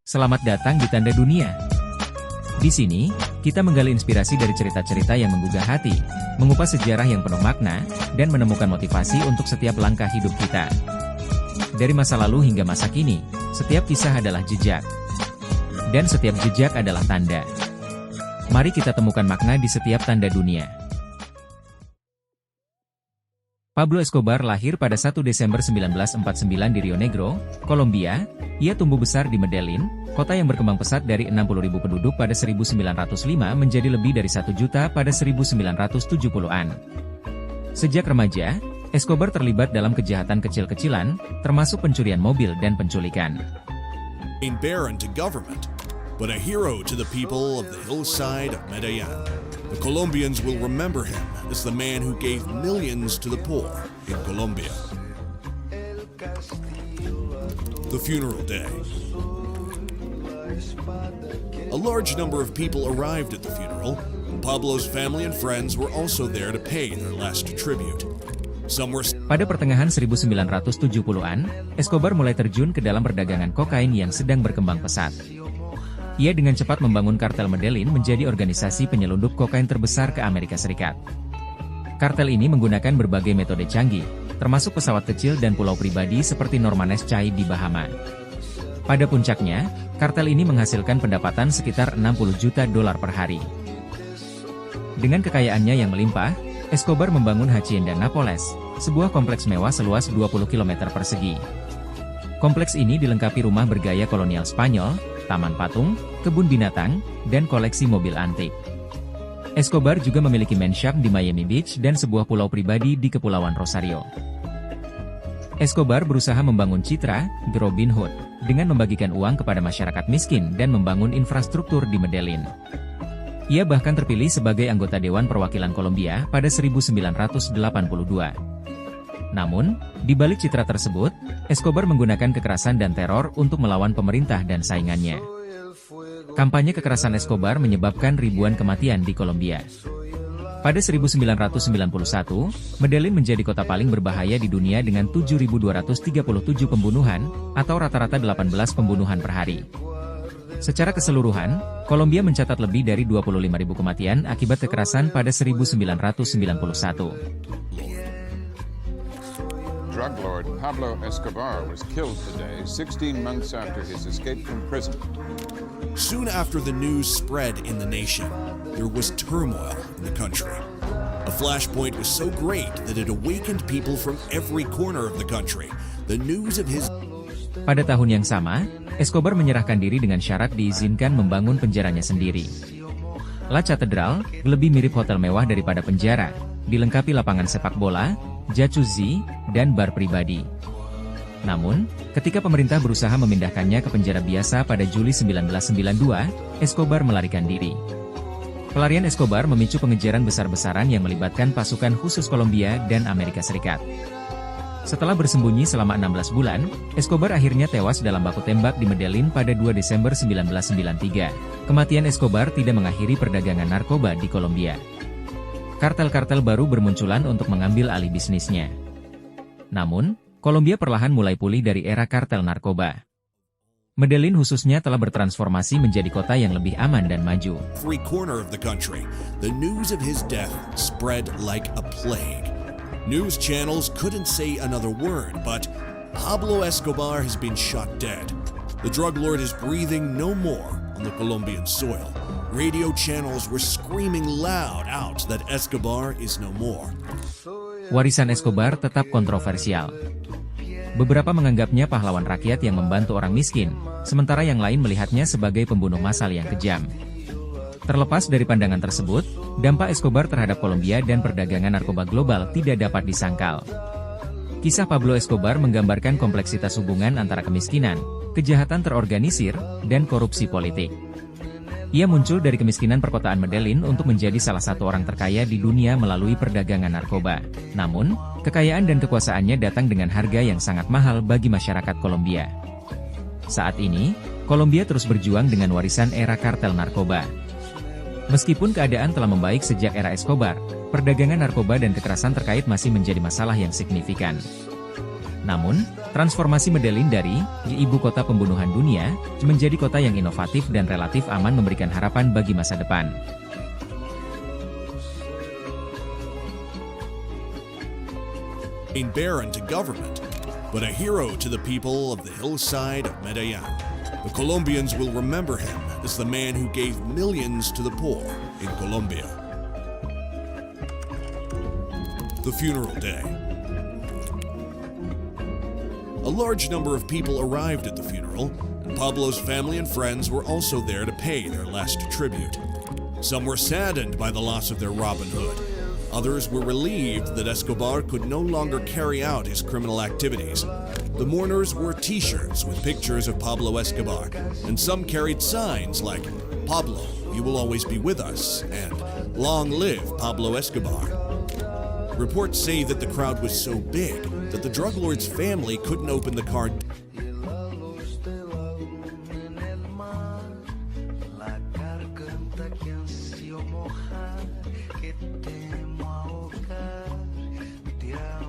Selamat datang di Tanda Dunia. Di sini, kita menggali inspirasi dari cerita-cerita yang menggugah hati, mengupas sejarah yang penuh makna, dan menemukan motivasi untuk setiap langkah hidup kita. Dari masa lalu hingga masa kini, setiap kisah adalah jejak. Dan setiap jejak adalah tanda. Mari kita temukan makna di setiap tanda dunia. Pablo Escobar lahir pada 1 Desember 1949 di Rio Negro, Kolombia. Ia tumbuh besar di Medellin, kota yang berkembang pesat dari 60.000 penduduk pada 1905 menjadi lebih dari 1 juta pada 1970-an. Sejak remaja, Escobar terlibat dalam kejahatan kecil-kecilan, termasuk pencurian mobil dan penculikan. A baron to government, but a hero to the people of the hillside of Medellin. The Colombians will remember him as the man who gave millions to the poor in Colombia. The funeral day. A large number of people arrived at the funeral. Pablo's family and friends were also there to pay their last tribute. Pada pertengahan 1970-an, Escobar mulai terjun ke dalam perdagangan kokain yang sedang berkembang pesat. Ia dengan cepat membangun kartel Medellin menjadi organisasi penyelundup kokain terbesar ke Amerika Serikat. Kartel ini menggunakan berbagai metode canggih, termasuk pesawat kecil dan pulau pribadi seperti Normannes Cay di Bahama. Pada puncaknya, kartel ini menghasilkan pendapatan sekitar 60 juta dolar per hari. Dengan kekayaannya yang melimpah, Escobar membangun Hacienda Nápoles, sebuah kompleks mewah seluas 20 km persegi. Kompleks ini dilengkapi rumah bergaya kolonial Spanyol, taman patung, kebun binatang, dan koleksi mobil antik. Escobar juga memiliki mansion di Miami Beach dan sebuah pulau pribadi di Kepulauan Rosario. Escobar berusaha membangun citra, The Robin Hood, dengan membagikan uang kepada masyarakat miskin dan membangun infrastruktur di Medellin. Ia bahkan terpilih sebagai anggota Dewan Perwakilan Kolombia pada 1982. Namun, di balik citra tersebut, Escobar menggunakan kekerasan dan teror untuk melawan pemerintah dan saingannya. Kampanye kekerasan Escobar menyebabkan ribuan kematian di Kolombia. Pada 1991, Medellin menjadi kota paling berbahaya di dunia dengan 7.237 pembunuhan, atau rata-rata 18 pembunuhan per hari. Secara keseluruhan, Kolombia mencatat lebih dari 25.000 kematian akibat kekerasan pada 1991. Drug lord Pablo Escobar was killed today, 16 months after his escape from prison. Soon after the news spread in the nation, there was turmoil in the country. A flashpoint was so great that it awakened people from every corner of the country. The news of his... Pada tahun yang sama, Escobar menyerahkan diri dengan syarat diizinkan membangun penjaranya sendiri. La Catedral, lebih mirip hotel mewah daripada penjara, dilengkapi lapangan sepak bola, jacuzzi, dan bar pribadi. Namun, ketika pemerintah berusaha memindahkannya ke penjara biasa pada Juli 1992, Escobar melarikan diri. Pelarian Escobar memicu pengejaran besar-besaran yang melibatkan pasukan khusus Kolombia dan Amerika Serikat. Setelah bersembunyi selama 16 bulan, Escobar akhirnya tewas dalam baku tembak di Medellin pada 2 Desember 1993. Kematian Escobar tidak mengakhiri perdagangan narkoba di Kolombia. Kartel-kartel baru bermunculan untuk mengambil alih bisnisnya. Namun, Kolombia perlahan mulai pulih dari era kartel narkoba. Medellin khususnya telah bertransformasi menjadi kota yang lebih aman dan maju. Every corner of the country, the news of his death spread like a plague. News channels couldn't say another word, but Pablo Escobar has been shot dead. The drug lord is breathing no more on the Colombian soil. Radio channels were screaming loud out that Escobar is no more. Warisan Escobar tetap kontroversial. Beberapa menganggapnya pahlawan rakyat yang membantu orang miskin, sementara yang lain melihatnya sebagai pembunuh massal yang kejam. Terlepas dari pandangan tersebut, dampak Escobar terhadap Kolombia dan perdagangan narkoba global tidak dapat disangkal. Kisah Pablo Escobar menggambarkan kompleksitas hubungan antara kemiskinan, kejahatan terorganisir, dan korupsi politik. Ia muncul dari kemiskinan perkotaan Medellin untuk menjadi salah satu orang terkaya di dunia melalui perdagangan narkoba. Namun, kekayaan dan kekuasaannya datang dengan harga yang sangat mahal bagi masyarakat Kolombia. Saat ini, Kolombia terus berjuang dengan warisan era kartel narkoba. Meskipun keadaan telah membaik sejak era Escobar, perdagangan narkoba dan kekerasan terkait masih menjadi masalah yang signifikan. Namun, transformasi Medellin dari ibu kota pembunuhan dunia menjadi kota yang inovatif dan relatif aman memberikan harapan bagi masa depan. A baron to government, but a hero to the people of the hillside of Medellin. The Colombians will remember him as the man who gave millions to the poor in Colombia. The funeral day. A large number of people arrived at the funeral, and Pablo's family and friends were also there to pay their last tribute. Some were saddened by the loss of their Robin Hood. Others were relieved that Escobar could no longer carry out his criminal activities. The mourners wore T-shirts with pictures of Pablo Escobar, and some carried signs like, "Pablo, you will always be with us," and "Long live Pablo Escobar." Reports say that the crowd was so big that the drug lord's family couldn't open the car. Que temo ahogar, tirar